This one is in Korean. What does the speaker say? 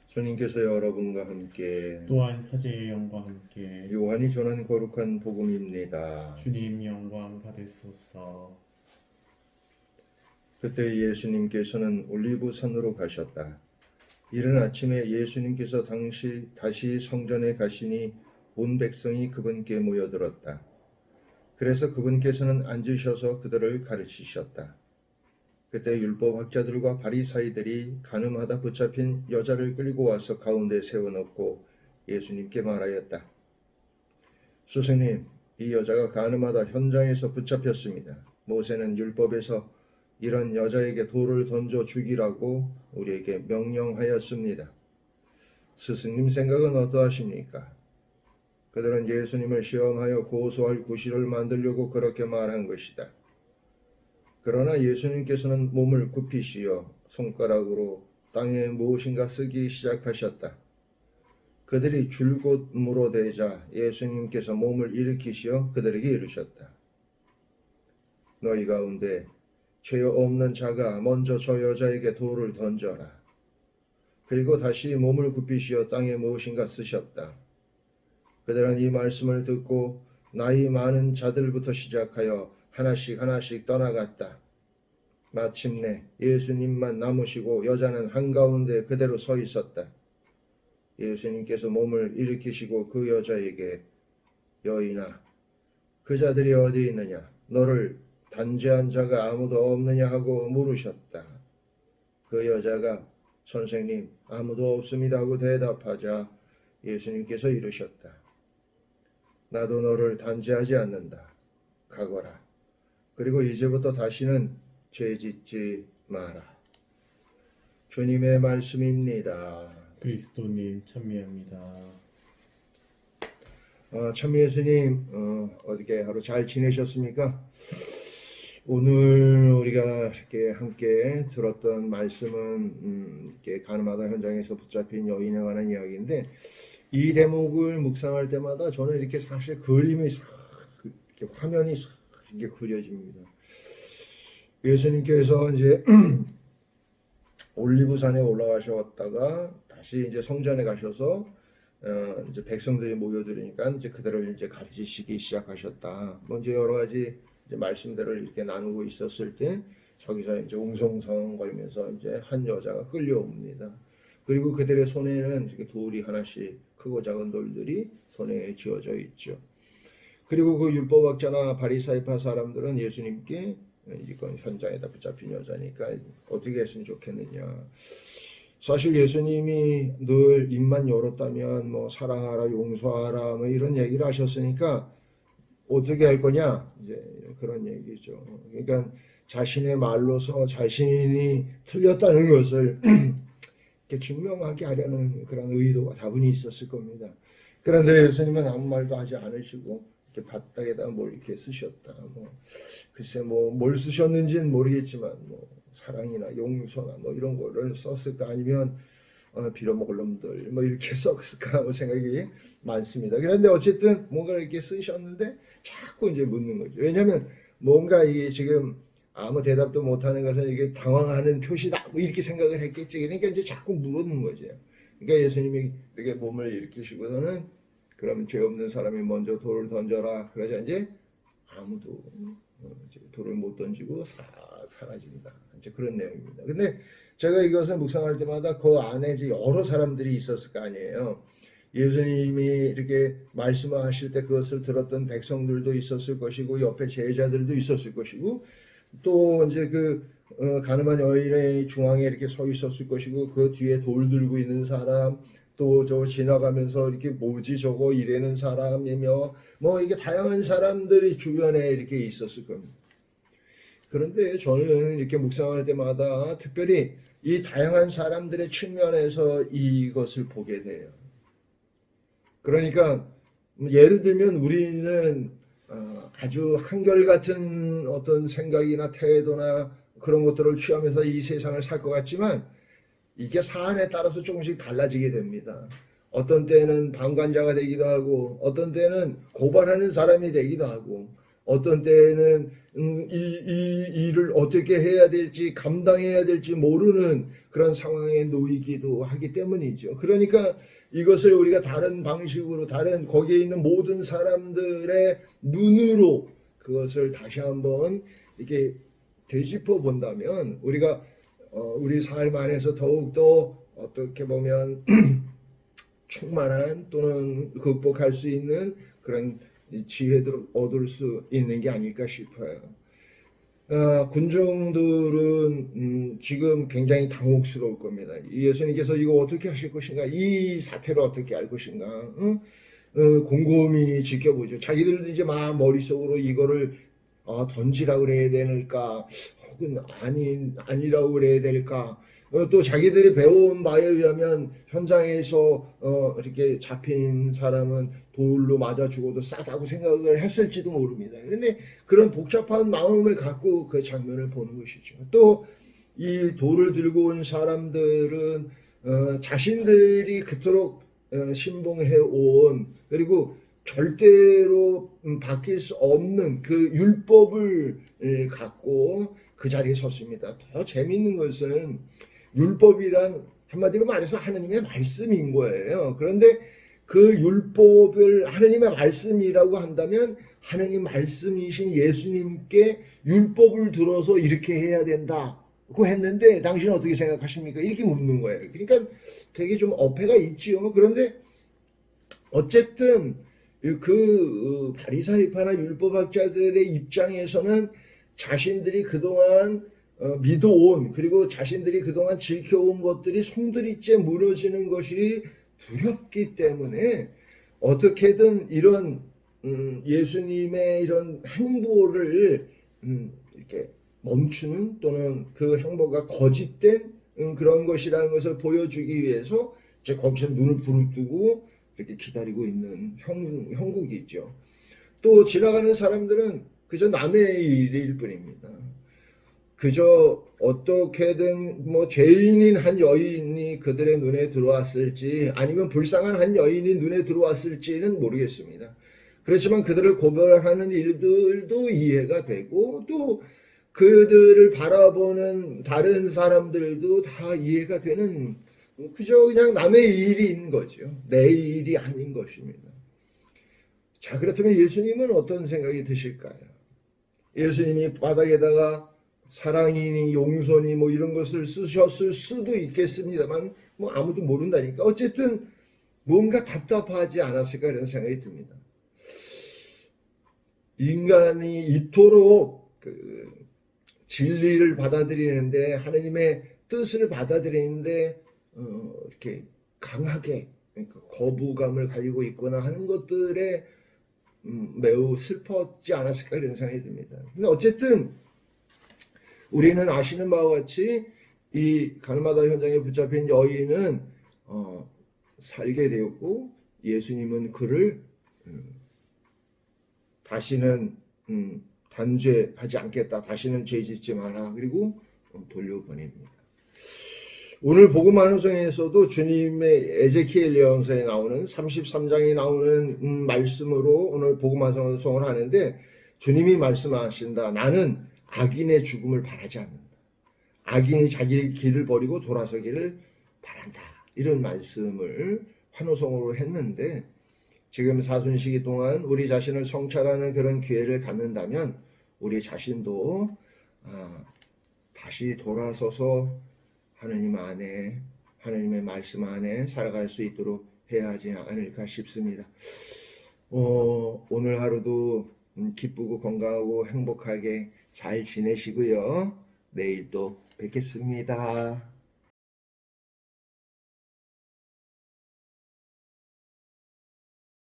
주님께서 여러분과 함께 또한 사제의 영과 함께 요한이 전한 거룩한 복음입니다. 주님 영광 받으소서. 그때 예수님께서는 올리브 산으로 가셨다. 이른 아침에 예수님께서 다시 성전에 가시니 온 백성이 그분께 모여들었다. 그래서 그분께서는 앉으셔서 그들을 가르치셨다. 그때 율법학자들과 바리사이들이 가늠하다 붙잡힌 여자를 끌고 와서 가운데 세워놓고 예수님께 말하였다. 스승님, 이 여자가 가늠하다 현장에서 붙잡혔습니다. 모세는 율법에서 이런 여자에게 돌을 던져 죽이라고 우리에게 명령하였습니다. 스승님 생각은 어떠하십니까? 그들은 예수님을 시험하여 고소할 구실을 만들려고 그렇게 말한 것이다. 그러나 예수님께서는 몸을 굽히시어 손가락으로 땅에 무엇인가 쓰기 시작하셨다. 그들이 줄곧 물어대자 예수님께서 몸을 일으키시어 그들에게 이르셨다. 너희 가운데 죄 없는 자가 먼저 저 여자에게 돌을 던져라. 그리고 다시 몸을 굽히시어 땅에 무엇인가 쓰셨다. 그들은 이 말씀을 듣고 나이 많은 자들부터 시작하여 하나씩 떠나갔다. 마침내 예수님만 남으시고 여자는 한가운데 그대로 서 있었다. 예수님께서 몸을 일으키시고 그 여자에게 여인아, 그 자들이 어디 있느냐? 너를 단죄한 자가 아무도 없느냐 하고 물으셨다. 그 여자가 선생님, 아무도 없습니다 하고 대답하자 예수님께서 이르셨다. 나도 너를 단죄하지 않는다. 가거라. 그리고 이제부터 다시는 죄 짓지 마라. 주님의 말씀입니다. 그리스도님 참미합니다. 참 예수님, 어떻게 하루 잘 지내셨습니까? 오늘 우리가 이렇게 함께 들었던 말씀은 이렇게 가늠하다 현장에서 붙잡힌 여인에 관한 이야기인데, 이 대목을 묵상할 때마다 저는 이렇게 사실 그림이 이렇게 화면이 이렇게 그려집니다. 예수님께서 이제 올리브산에 올라가셨다가 다시 이제 성전에 가셔서 이제 백성들이 모여들으니까 이제 그들을 이제 가르치시기 시작하셨다. 먼저 여러 가지 이제 말씀들을 이렇게 나누고 있었을 때 저기서 이제 웅성성 거리면서 이제 한 여자가 끌려옵니다. 그리고 그들의 손에는 이렇게 돌이 하나씩 크고 작은 돌들이 손에 쥐어져 있죠. 그리고 그 율법학자나 바리사이파 사람들은 예수님께 이건 현장에다 붙잡힌 여자니까 어떻게 했으면 좋겠느냐. 사실 예수님이 늘 입만 열었다면 뭐 사랑하라, 용서하라 뭐 이런 얘기를 하셨으니까 어떻게 할 거냐 이제 그런 얘기죠. 그러니까 자신의 말로서 자신이 틀렸다는 것을 이렇게 증명하게 하려는 그런 의도가 다분히 있었을 겁니다. 그런데 예수님은 아무 말도 하지 않으시고 이렇게 바닥에다 뭘 이렇게 쓰셨다. 글쎄 뭘 쓰셨는지는 모르겠지만 사랑이나 용서나 이런 거를 썼을까 아니면 빌어먹을 놈들 이렇게 썼을까 생각이 많습니다. 그런데 어쨌든 뭔가 이렇게 쓰셨는데 자꾸 이제 묻는 거죠. 왜냐하면 뭔가 이게 지금 아무 대답도 못하는 것은 이게 당황하는 표시다 이렇게 생각을 했겠지. 그러니까 이제 자꾸 물었는 거죠. 그러니까 예수님이 이렇게 몸을 일으키시고서는 그러면 죄 없는 사람이 먼저 돌을 던져라. 그러자 이제 아무도 이제 돌을 못 던지고 사라진다. 이제 그런 내용입니다. 근데 제가 이것을 묵상할 때마다 그 안에 이제 여러 사람들이 있었을 거 아니에요. 예수님이 이렇게 말씀하실 때 그것을 들었던 백성들도 있었을 것이고 옆에 제자들도 있었을 것이고 또 이제 가늠한 여인의 중앙에 이렇게 서 있었을 것이고 그 뒤에 돌 들고 있는 사람 또 저 지나가면서 이렇게 뭐지 저거 이래는 사람이며 이게 다양한 사람들이 주변에 이렇게 있었을 겁니다. 그런데 저는 이렇게 묵상할 때마다 특별히 이 다양한 사람들의 측면에서 이것을 보게 돼요. 그러니까 예를 들면 우리는 아주 한결같은 어떤 생각이나 태도나 그런 것들을 취하면서 이 세상을 살 것 같지만 이게 사안에 따라서 조금씩 달라지게 됩니다. 어떤 때는 방관자가 되기도 하고 어떤 때는 고발하는 사람이 되기도 하고 어떤 때는 이 일을 어떻게 해야 될지 감당해야 될지 모르는 그런 상황에 놓이기도 하기 때문이죠. 그러니까 이것을 우리가 다른 방식으로 다른 거기에 있는 모든 사람들의 눈으로 그것을 다시 한번 이렇게 되짚어 본다면 우리가 우리 삶 안에서 더욱더 어떻게 보면 충만한 또는 극복할 수 있는 그런 지혜들을 얻을 수 있는 게 아닐까 싶어요. 군중들은 지금 굉장히 당혹스러울 겁니다. 예수님께서 이거 어떻게 하실 것인가? 이 사태를 어떻게 할 것인가? 곰곰이 지켜보죠. 자기들도 이제 막 머릿속으로 이거를 던지라고 그래야 될까? 혹은 아니라고 그래야 될까? 또 자기들이 배운 바에 의하면 현장에서 이렇게 잡힌 사람은 돌로 맞아 죽어도 싸다고 생각을 했을지도 모릅니다. 그런데 그런 복잡한 마음을 갖고 그 장면을 보는 것이죠. 또 이 돌을 들고 온 사람들은 자신들이 그토록 신봉해 온 그리고 절대로 바뀔 수 없는 그 율법을 갖고 그 자리에 섰습니다. 더 재미있는 것은 율법이란 한마디로 말해서 하느님의 말씀인 거예요. 그런데 그 율법을 하느님의 말씀이라고 한다면 하느님 말씀이신 예수님께 율법을 들어서 이렇게 해야 된다고 했는데 당신은 어떻게 생각하십니까? 이렇게 묻는 거예요. 그러니까 되게 좀 어폐가 있지요. 그런데 어쨌든 그 바리사이파나 율법학자들의 입장에서는 자신들이 그동안 믿어온 그리고 자신들이 그동안 지켜온 것들이 송두리째 무너지는 것이 두렵기 때문에 어떻게든 이런 예수님의 이런 행보를 이렇게 멈추는 또는 그 행보가 거짓된 그런 것이라는 것을 보여주기 위해서 이제 거기서 눈을 부릅뜨고 이렇게 기다리고 있는 형국이죠. 또 지나가는 사람들은 그저 남의 일일 뿐입니다. 그저 어떻게든 뭐 죄인인 한 여인이 그들의 눈에 들어왔을지 아니면 불쌍한 한 여인이 눈에 들어왔을지는 모르겠습니다. 그렇지만 그들을 고발하는 일들도 이해가 되고 또 그들을 바라보는 다른 사람들도 다 이해가 되는 그저 그냥 남의 일인 거죠. 내 일이 아닌 것입니다. 자, 그렇다면 예수님은 어떤 생각이 드실까요? 예수님이 바닥에다가 사랑이니 용서니 뭐 이런 것을 쓰셨을 수도 있겠습니다만 뭐 아무도 모른다니까 어쨌든 뭔가 답답하지 않았을까 이런 생각이 듭니다. 인간이 이토록 그 진리를 받아들이는데 하나님의 뜻을 받아들이는데 이렇게 강하게 거부감을 가지고 있거나 하는 것들에 매우 슬펐지 않았을까 이런 생각이 듭니다. 근데 어쨌든 우리는 아시는 바와 같이 이 가늠하다 현장에 붙잡힌 여인은 살게 되었고 예수님은 그를 다시는 단죄하지 않겠다. 다시는 죄짓지 마라. 그리고 돌려보냅니다. 오늘 복음 환호성에서도 주님의 에제키엘 예언서에 나오는 33장에 나오는 말씀으로 오늘 복음 환호성을 하는데 주님이 말씀하신다. 나는 악인의 죽음을 바라지 않는다. 악인이 자기 길을 버리고 돌아서기를 바란다. 이런 말씀을 환호성으로 했는데 지금 사순시기 동안 우리 자신을 성찰하는 그런 기회를 갖는다면 우리 자신도 다시 돌아서서 하느님 안에 하느님의 말씀 안에 살아갈 수 있도록 해야 하지 않을까 싶습니다. 오늘 하루도 기쁘고 건강하고 행복하게 잘 지내시고요. 내일 또 뵙겠습니다.